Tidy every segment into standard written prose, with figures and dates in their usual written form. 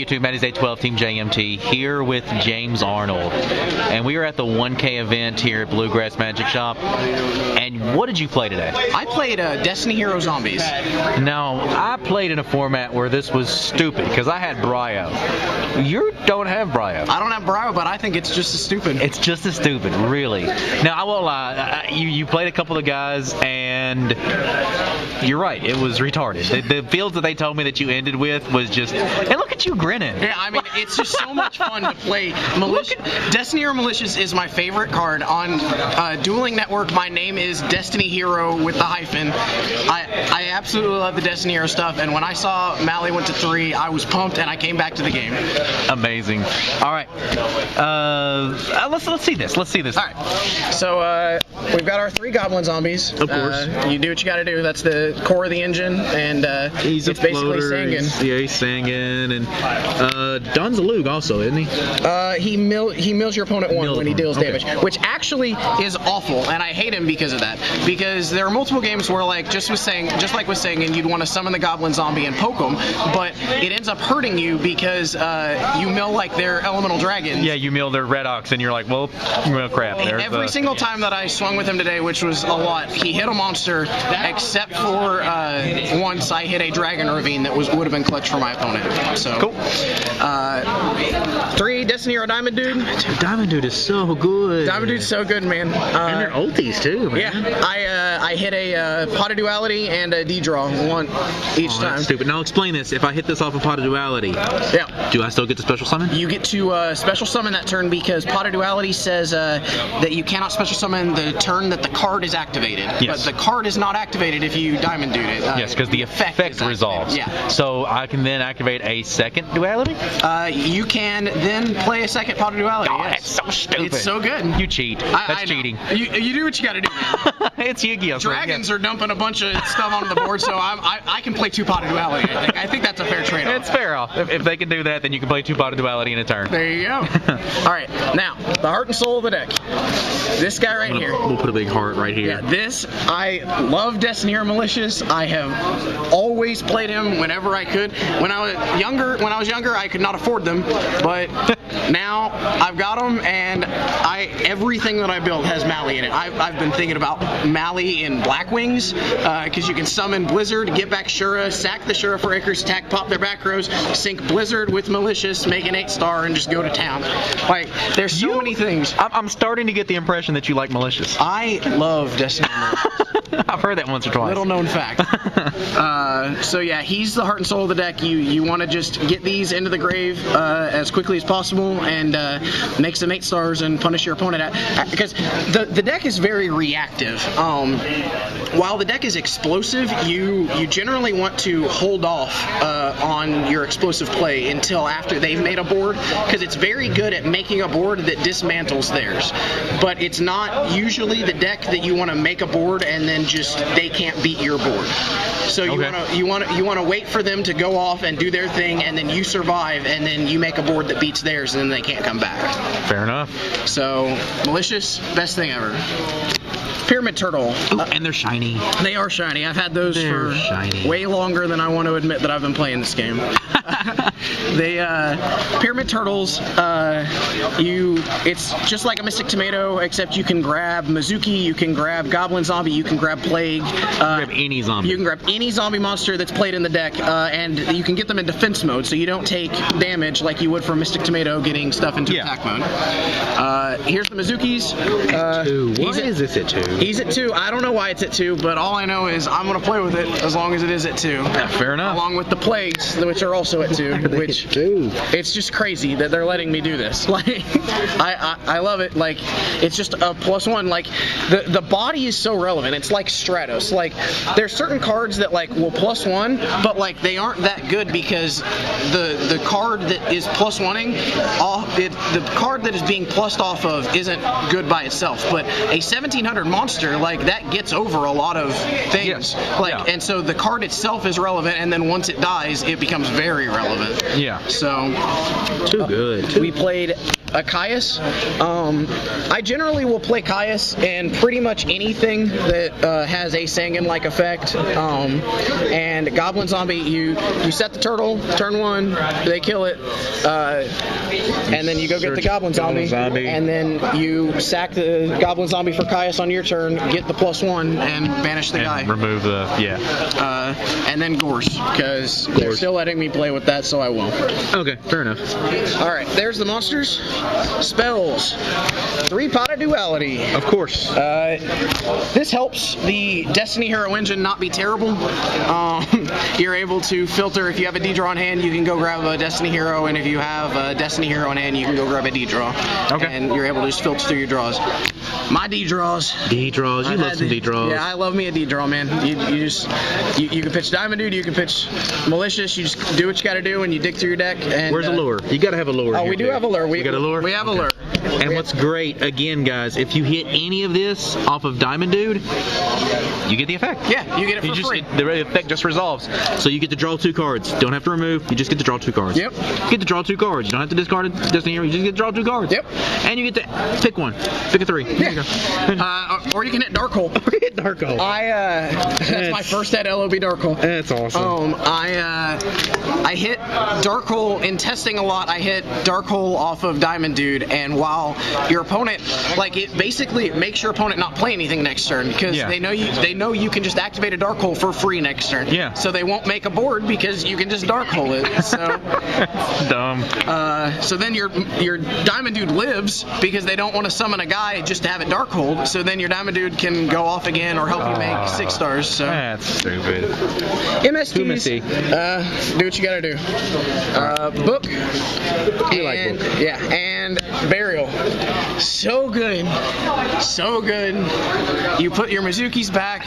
YouTube, Matty's Day 12, Team JMT, here with James Arnold. And we are at the 1K event here at Bluegrass Magic Shop. And what did you play today? I played Destiny Hero Zombies. Now, I played in a format where this was stupid, because I had Bryo. You don't have Bryo. I don't have Bryo, but I think it's just as stupid. It's just as stupid, really. Now, I won't lie. You played a couple of guys, and you're right. It was retarded. The fields that they told me that you ended with was just... And look at you grinning. Yeah, I mean, it's just so much fun to play Militia. Destiny Hero Malicious is my favorite card. On Dueling Network, my name is Destiny Hero with the hyphen. I absolutely love the Destiny Hero stuff, and when I saw Mally went to 3, I was pumped, and I came back to the game. Amazing. All right. Let's see this. Let's see this. All right. So we've got our 3 Goblin Zombies. Of course. You do what you got to do. That's the core of the engine, and he's it's basically singing. He's singing, and Don's a Lug also, isn't he? He mills your opponent 1 when he deals damage, which actually is awful, and I hate him because of that. Because there are multiple games where, like, just like with singing, you'd want to summon the Goblin Zombie and poke them, but it ends up hurting you because you mill like their elemental dragon. Yeah, you mill their red ox, and you're like, well crap. Every single time that I swung with him today, which was a lot, he hit a monster, except for once I hit a dragon ravine that would have been clutch for my opponent. So cool. 3 Destiny Hero Diamond Dude. Diamond Dude is so good. Diamond Dude's so good, man. And they're ulties too, man. Yeah, I hit a Pot of Duality and a D-Draw one each time. That's stupid. Now explain this. If I hit this off a Pot of Duality, do I still get to special summon? You get to special summon that turn because Pot of Duality says that you cannot special summon the turn that the card is activated. Yes. But the card is not activated if you Diamond Dude it. Yes, because the effect resolves. Yeah. So I can then activate a second Duality? You can then play a second Pot of Duality. Oh, yes. that's so stupid. It's so good. You cheat. That's cheating. You do what you got to do, man. It's YuGiOh. Dragons are dumping a bunch of stuff onto the board, so I can play 2 Pot of Duality. I think that's a fair trade-off. It's fair off. If they can do that, then you can play 2 Pot of Duality in a turn. There you go. All right, now the heart and soul of the deck. This guy right here. We'll put a big heart right here. Yeah, I love Destiny Hero Malicious. I have always played him whenever I could. When I was younger, I could not afford them, but now I've got them, and everything that I build has Mally in it. I've been thinking about Mally in Black Wings because you can summon Blizzard, get back Shura, sack the Shura for Acres, attack, pop their back rows, sync Blizzard with Malicious, make an 8-star, and just go to town. Like, there's so many things. I'm starting to get the impression that you like Malicious. I love Destiny Malicious. I've heard that once or twice. Little known fact. So yeah, he's the heart and soul of the deck. You want to just get these into the grave as quickly as possible and make some 8-stars and punish your opponent. Because the deck is very reactive. While the deck is explosive, you generally want to hold off on your explosive play until after they've made a board, because it's very good at making a board that dismantles theirs. But it's not usually the deck that you want to make a board and then just they can't beat your board. So you want to wait for them to go off and do their thing, and then you survive, and then you make a board that beats theirs, and then they can't come back. Fair enough. So Malicious, best thing ever. Pyramid Turtle. Ooh, and they're shiny. They are shiny. I've had those for way longer than I want to admit that I've been playing this game. Pyramid Turtles, it's just like a Mystic Tomato, except you can grab Mizuki, you can grab Goblin Zombie, you can grab Plague. You can grab any zombie. You can grab any zombie monster that's played in the deck, and you can get them in defense mode, so you don't take damage like you would for Mystic Tomato getting stuff into attack mode. Here's the Mizukis. At 2. Why is this at 2? He's at 2. I don't know why it's at 2, but all I know is I'm going to play with it as long as it is at 2. Yeah, fair enough. Along with the Plagues, which are also at 2. Which it's just crazy that they're letting me do this. Like, I love it. Like, it's just a +1. Like, the body is so relevant. It's like Stratos. Like, there's certain cards that like will +1, but like they aren't that good because the card that is +1ing the card that is being plussed off of isn't good by itself. But a 1700 monster, like, that gets over a lot of things. And so the card itself is relevant, and then once it dies, it becomes very relevant. Yeah. So too good. We played a Caius. I generally will play Caius and pretty much anything that has a Sangan-like effect. And Goblin Zombie, you set the turtle, turn 1, they kill it, and then you go get the Goblin Zombie, and then you sack the Goblin Zombie for Caius on your turn, get the +1, and banish the guy. Remove the, and then Gores, because they're still letting me play with that, so I will. Okay, fair enough. Alright, there's the monsters. Spells. 3-Pot of Duality. Of course. This helps the Destiny Hero engine not be terrible. You're able to filter, if you have a D-Draw in hand, you can go grab a Destiny Hero, and if you have a Destiny Hero in hand, you can go grab a D-Draw. Okay. And you're able to just filter through your draws. My D-Draws. D-Draws, you love some D-Draws. Yeah, I love me a D-Draw, man. You can pitch Diamond Dude, you can pitch Malicious, you just do what you gotta do and you dig through your deck. And, where's a lure? You gotta have a lure. Oh, we do have a lure. We got a lure? We have a lure. And what's great, again, guys, if you hit any of this off of Diamond Dude, you get the effect. Yeah, you get it for free. The effect just resolves. So you get to draw 2 cards. Don't have to remove. You just get to draw 2 cards. Yep. You get to draw 2 cards. You don't have to discard it. Destiny Hero. You just get to draw 2 cards. Yep. And you get to pick one. Pick a 3. There you go. Or you can hit Dark Hole. Hit Dark Hole. That's my first at LOB Dark Hole. That's awesome. I hit Dark Hole in testing a lot. I hit Dark Hole off of Diamond Dude, and while your opponent, like, it basically makes your opponent not play anything next turn because they know you can just activate a Dark Hole for free next turn. Yeah. So they won't make a board because you can just Dark Hole it. So dumb. So then your Diamond Dude lives because they don't want to summon a guy just to have it Dark Hold. So then your Diamond Dude can go off again or help you make 6 stars. So that's stupid. MSTs, do what you gotta do. Book. Like book. Yeah, and Burial. So good. So good. You put your Mizukis back.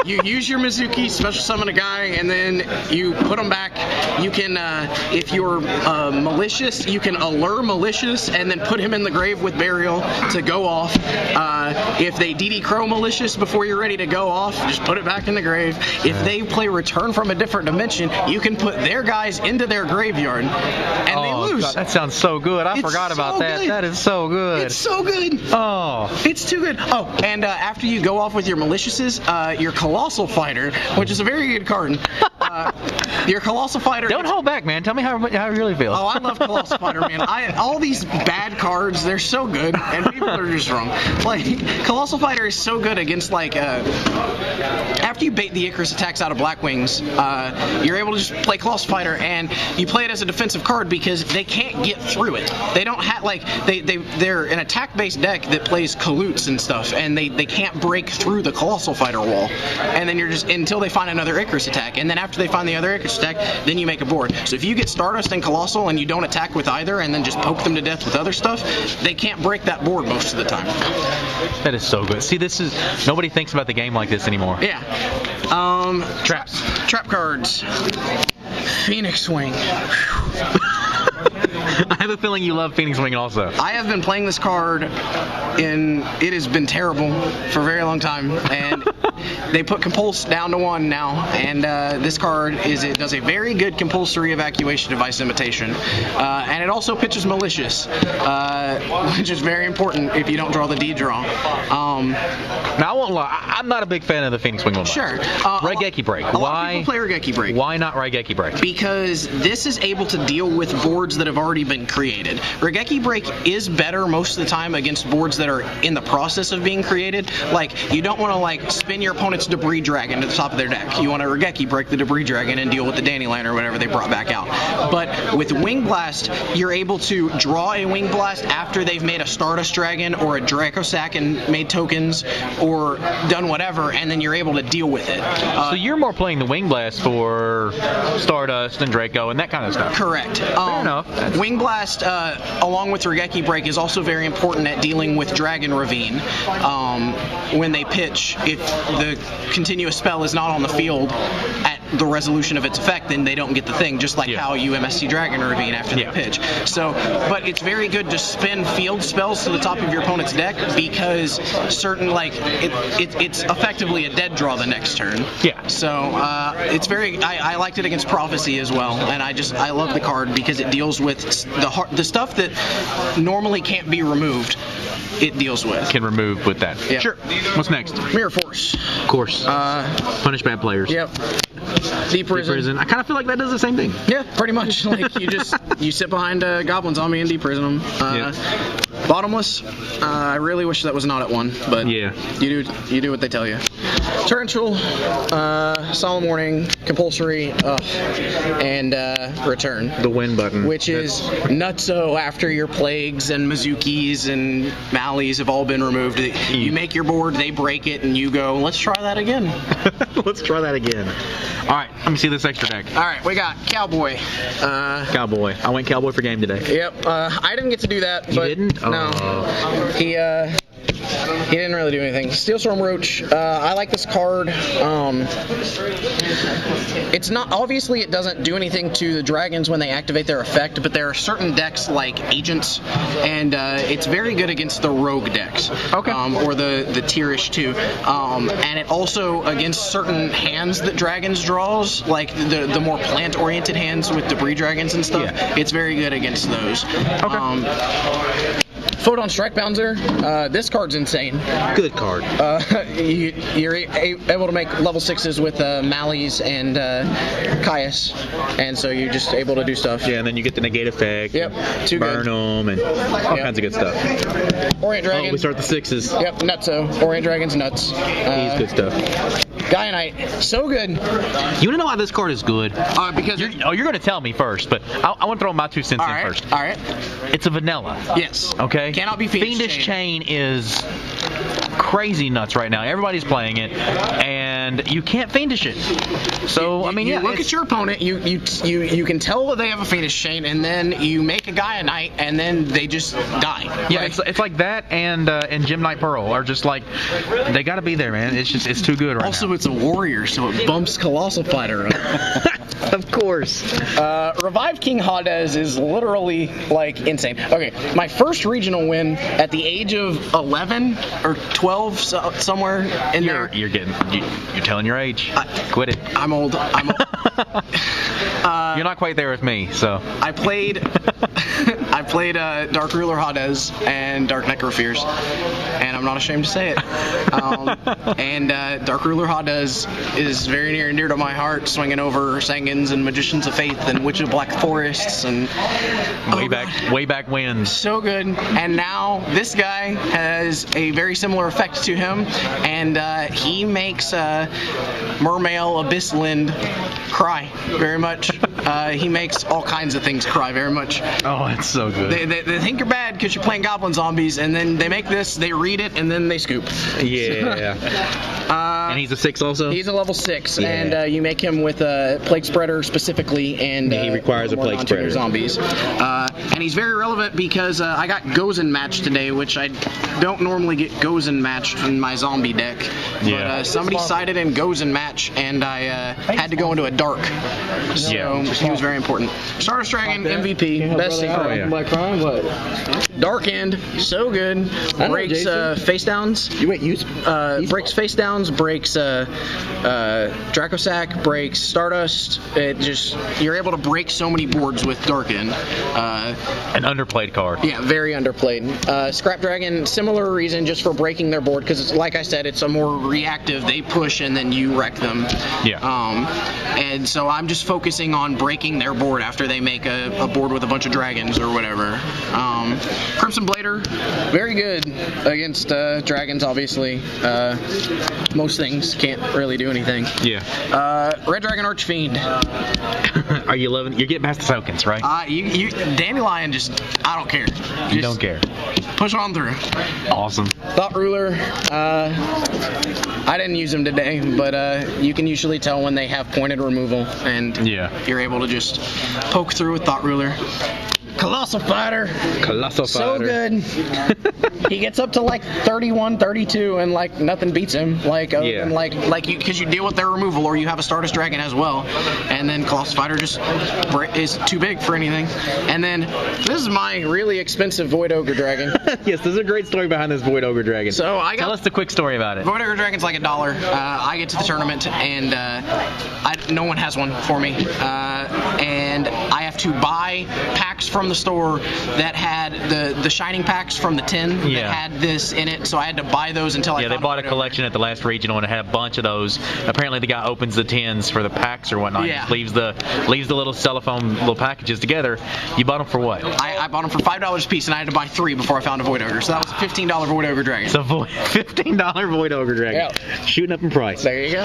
You use your Mizuki, special summon a guy, and then you put them back. You can, if you're malicious, you can allure malicious and then put him in the grave with Burial to go off. If they DD Crow malicious before you're ready to go off, just put it back in the grave. If they play Return from a Different Dimension, you can put their guys into their graveyard, and they lose. God, that sounds so good. I forgot about that. Good. That is so good. It's so good. Oh. It's too good. Oh, and after you go off with your Maliciouses, your Colossal Fighter, which is a very good card. Your Colossal Fighter. Don't hold back, man. Tell me how you really feel. Oh, I love Colossal Fighter, man. All these bad cards, they're so good, and people are just wrong. Like, Colossal Fighter is so good against, like, after you bait the Icarus attacks out of Black Wings, you're able to just play Colossal Fighter, and you play it as a defensive card because they can't get through it. They don't have, like, they're an attack-based deck that plays Kalutes and stuff, and they can't break through the Colossal Fighter wall. And then you're just, until they find another Icarus attack, and then after they find the other Icarus attack, then you make a board. So if you get Stardust and Colossal and you don't attack with either and then just poke them to death with other stuff, they can't break that board most of the time. That is so good. See, nobody thinks about the game like this anymore. Yeah. Traps. Trap cards. Phoenix Wing. I have a feeling you love Phoenix Wing also. I have been playing this card, and it has been terrible for a very long time, and they put Compulse down to 1 now, and this card does a very good compulsory evacuation device imitation, and it also pitches Malicious, which is very important if you don't draw the D draw. Now I won't lie, I'm not a big fan of the Phoenix Wing one. Sure. Raigeki Break. A lot of people play Raigeki Break. Why not Raigeki Break? Because this is able to deal with boards that have already been created. Raigeki Break is better most of the time against boards that are in the process of being created. Like, you don't want to, like, spin your opponent's Debris Dragon to the top of their deck. You want to Raigeki Break the Debris Dragon and deal with the Dandelion or whatever they brought back out. But with Wing Blast, you're able to draw a Wing Blast after they've made a Stardust Dragon or a Dracosack and made tokens or done whatever, and then you're able to deal with it. So you're more playing the Wing Blast for Stardust and Draco and that kind of stuff. Correct. Fair enough. Wing Blast, along with Raigeki Break, is also very important at dealing with Dragon Ravine. When they pitch, if the continuous spell is not on the field at the resolution of its effect, then they don't get the thing, just like how you MST Dragon Ravine after they pitch. So, but it's very good to spin field spells to the top of your opponent's deck, because certain, like, it's effectively a dead draw the next turn. Yeah. So, it's very, I liked it against Prophecy as well, and I love the card because it deals with the stuff that normally can't be removed. It deals with. Can remove with that. Yep. Sure. What's next? Mirror Force. Of course. Punish bad players. Yep. Deep Prison. I kind of feel like that does the same thing. Yeah, pretty much. Like you sit behind a Goblin Zombie and Deep Prison them. Bottomless. I really wish that was not at 1, but you do what they tell you. Torrential, Solemn Warning, Compulsory, and Return. The win button. Which is nutso after your Plagues and Mizukis and Mallies have all been removed. You make your board, they break it, and you go, let's try that again. Let's try that again. All right, let me see this extra deck. All right, we got Cowboy. Cowboy. I went Cowboy for game today. Yep. I didn't get to do that. You but didn't? No. He didn't really do anything. Steelstorm Roach. I like this card. It's not, obviously it doesn't do anything to the dragons when they activate their effect, but there are certain decks like Agents, and it's very good against the rogue decks. Okay. Or the Tierish too. And it also against certain hands that dragons draws, like the more plant-oriented hands with debris dragons and stuff. Yeah. It's very good against those. Okay. Photon Strike Bouncer. This card's insane. Good card. You're able to make level 6s with Mallies and Caius, and so you're just able to do stuff. Yeah, and then you get the negate effect. Yep. Too burn good. them and all kinds of good stuff. Orient Dragon. Oh, we start the 6s. Yep, nutso. Orient Dragon's nuts. He's good stuff. Gaia Knight, so good. You want to know why this card is good? Because you're going to tell me first, but I want to throw my 2 cents in first. All right. It's a vanilla. Yes. Okay. Cannot be Fiendish Chain is crazy nuts right now. Everybody's playing it, and you can't Fiendish it. So I mean, you look at your opponent. You can tell that they have a Fiendish Chain, and then you make a Gaia Knight, and then they just die. Yeah, it's like that, and Gem Knight Pearl are just like they got to be there, man. It's too good right now. Also, it's a warrior, so it bumps Colossal Fighter up. Of course. Revive King Hades is literally like insane. Okay, my first regional win at the age of 11 or 12, somewhere in there. You're telling your age. Quit it. I'm old. You're not quite there with me, so. I played Dark Ruler Hades and Dark Necrophers, and I'm not ashamed to say it. And Dark Ruler Hades is very near and dear to my heart, swinging over Sangins and Magicians of Faith and Witch of Black Forests and way back when. So good. And now this guy has a very similar effect to him, and he makes Mermail Abysslind cry very much. He makes all kinds of things cry very much. Oh, it's so good. They think you're bad because you're playing Goblin Zombies, and then they make this, they read it, and then they scoop. Yeah. And he's a 6 also? He's a level 6, and you make him with a Plague Spreader specifically, and he requires a Plague Spreader. Zombies. And he's very relevant because I got Gozen matched today, which I don't normally get Gozen matched in my zombie deck. Yeah. But somebody sided in Gozen match, and I had to go into a dark. So he was very important. Stardust Dragon, MVP, best synchro. Dark End, so good. Breaks face downs. Breaks face downs, breaks Dracosac, breaks Stardust. You're able to break so many boards with Dark End. An underplayed card. Yeah, very underplayed. Scrap Dragon, similar reason, just for breaking their board, because like I said, it's a more reactive. They push and then you wreck them. Yeah. And so I'm just focusing on breaking their board after they make a board with a bunch of dragons or whatever. Crimson Blader, very good against dragons, obviously. Most things can't really do anything. Yeah. Red Dragon Archfiend. Are you loving? You're getting past the tokens, right? Dandelion I don't care. You don't care. Push on through. Awesome. Thought Ruler. I didn't use them today, but you can usually tell when they have pointed removal, and you're able to just poke through with Thought Ruler. Colossal Fighter. Colossal So Fighter. good. He gets up to like 31, 32, and like nothing beats him. Like, other Yeah. than like you, because you deal with their removal, or you have a Stardust Dragon as well, and then Colossal Fighter just is too big for anything. And then this is my really expensive Void Ogre Dragon. Yes, there's a great story behind this Void Ogre Dragon. So I Tell got us the quick story about it. Void Ogre Dragon's like $1. I get to the tournament and no one has one for me, and I have to buy packs from the store that had the shining packs from the tin that Yeah. had this in it. So I had to buy those until I Yeah, they found bought a Void Ogre. collection at the last regional and it had a bunch of those. Apparently, the guy opens the tins for the packs or whatnot. Yeah. Just leaves the little cellophane little packages together. You bought them for what? I bought them for $5 a piece, and I had to buy 3 before I found a Void Ogre. So that was a $15 Void Ogre Dragon. It's a $15 Void Ogre Dragon. Yeah. Shooting up in price. There you go.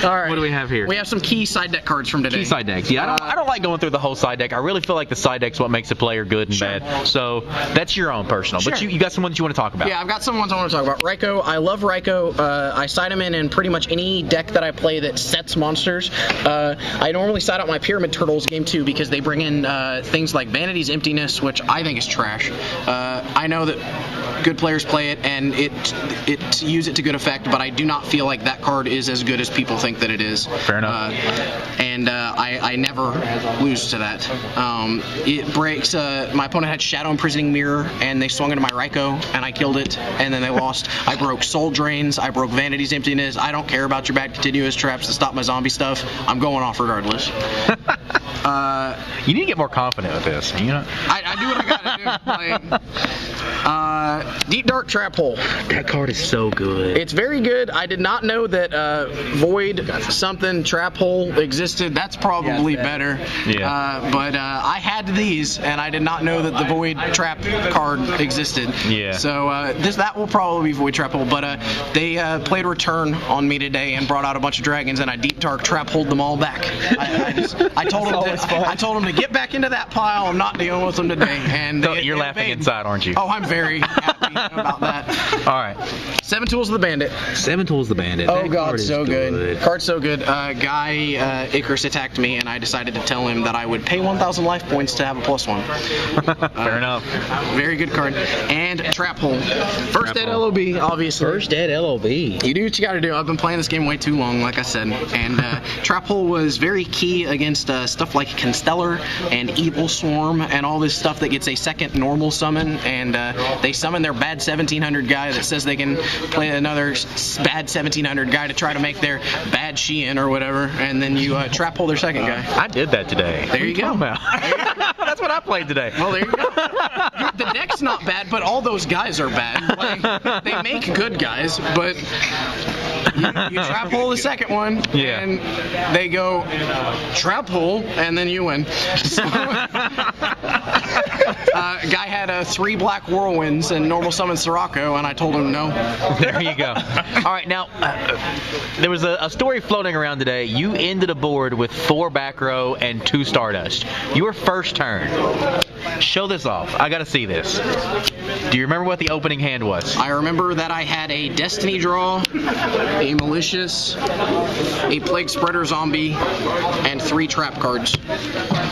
All right. What do we have here? We have some key side deck cards from today. Key side decks. Yeah, I don't like going through the whole side deck. I really feel like the side deck's what makes a player good and Sure. bad. So that's your own personal. But Sure. you got some ones you want to talk about. Yeah, I've got some ones I want to talk about. Raikou, I love Raikou. I side him in pretty much any deck that I play that sets monsters. I normally side out my Pyramid Turtles game 2 because they bring in things like Vanity's Emptiness, which I think is trash. I know that good players play it and it use it to good effect, but I do not feel like that card is as good as people think that it is. Fair enough. And I never lose to that. It breaks. My opponent had Shadow Imprisoning Mirror, and they swung into my Raikou, and I killed it, and then they lost. I broke Soul Drains. I broke Vanity's Emptiness. I don't care about your bad continuous traps to stop my zombie stuff. I'm going off regardless. You need to get more confident with this. You know. I do what I gotta do. Deep Dark Trap Hole. That card is so good. It's very good. I did not know that Void something Trap Hole existed. That's probably better. Yeah. But I had these, and I did not know that the Void Trap card existed. Yeah. So that will probably be Void Trap Hole. But they played Return on me today and brought out a bunch of dragons, and I Deep Dark Trap Holed them all back. I told them to get back into that pile. I'm not dealing with them today. And So you're laughing inside, aren't you? Oh, I'm very happy about that. All right. 7 Tools of the Bandit. 7 Tools the Bandit. Oh That god, card is so good. Card's so good. Guy Icarus attacked me, and I decided to tell him that I would pay 1,000 life points to have a +1. Fair enough. Very good card. And Trap Hole. First Trap Ed Hole. LOB, obviously. First Ed LOB. You do what you gotta do. I've been playing this game way too long, like I said. And Trap Hole was very key against stuff like Constellar and Evil Swarm and all this stuff that gets a second normal summon. And they summon their bad 1700 guy that says they can play another bad 1700 guy to try to make their bad Sheehan or whatever. And then you Trap Hole their second guy. I did that today. There you go. That's what I played today. Well, there you go. The deck's not bad, but all those guys are bad. Like, they make good guys, but you Trap Hole the second one, Yeah. and they go Trap Hole, and then you win. So, guy had 3 black whirlwinds and normal summon Sirocco, and I told him no. There you go. All right, now, there was a story floating around today. You ended a board with 4 back row and 2 Stardust. Your first turn. Show this off. I gotta see this. Do you remember what the opening hand was? I remember that I had a Destiny Draw, a Malicious, a Plague Spreader Zombie, and 3 trap cards.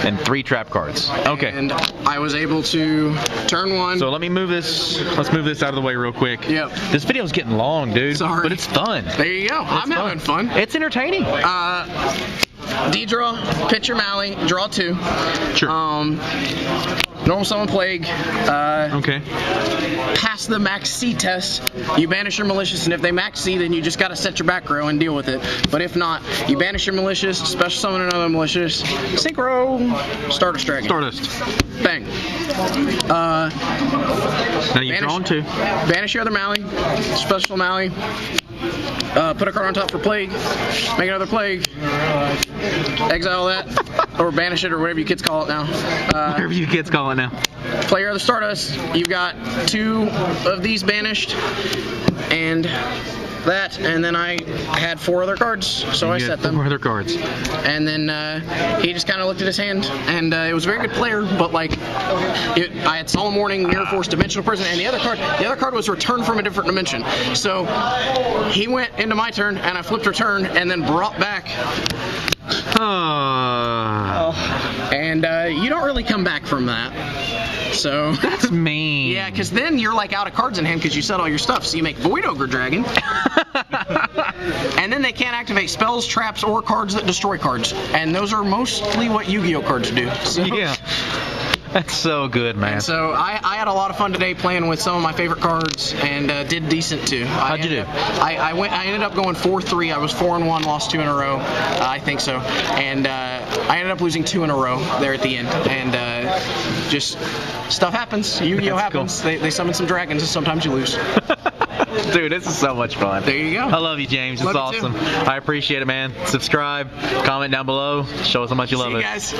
And 3 trap cards. Okay. And I was able to turn 1. So let me move this. Let's move this out of the way real quick. Yep. This video's getting long, dude. Sorry. But it's fun. There you go. I'm having fun. It's entertaining. D-draw, pitch your Mally, draw 2. Sure. Normal Summon Plague. Okay. Pass the Max C test. You banish your Malicious, and if they Max C, then you just gotta set your back row and deal with it. But if not, you banish your Malicious, special summon another Malicious, Synchro, Stardust Dragon. Stardust. Bang. Now you've drawn 2. Banish your other Mally, special Mally. Put a card on top for Plague. Make another Plague. Exile that. Or banish it, or whatever you kids call it now. Whatever you kids call it now. Play your other Stardust. You've got 2 of these banished. And that. And then I had 4 other cards, so I set them. 4 other cards. And then he just kind of looked at his hand, and it was a very good player, but like, I had Solemn Warning, Mirror Force, Dimensional Prison, and the other card was Return from a Different Dimension. So he went into my turn, and I flipped Return, and then brought back. and you don't really come back from that. So That's mean. yeah, because then you're like out of cards in hand because you set all your stuff. So you make Void Ogre Dragon, and then they can't activate spells, traps, or cards that destroy cards. And those are mostly what Yu-Gi-Oh cards do. So, Yeah. That's so good, man. and so I had a lot of fun today playing with some of my favorite cards and did decent too. How'd you do? I ended up going 4-3. I was 4-1, lost 2 in a row. I think so. And I ended up losing 2 in a row there at the end. And just stuff happens. Yu-Gi-Oh That's happens. cool. They summon some dragons and sometimes you lose. Dude, this is so much fun. There you go. I love you, James. It's Love you too. awesome. I appreciate it, man. Subscribe, comment down below, show us how much you love See you it. guys.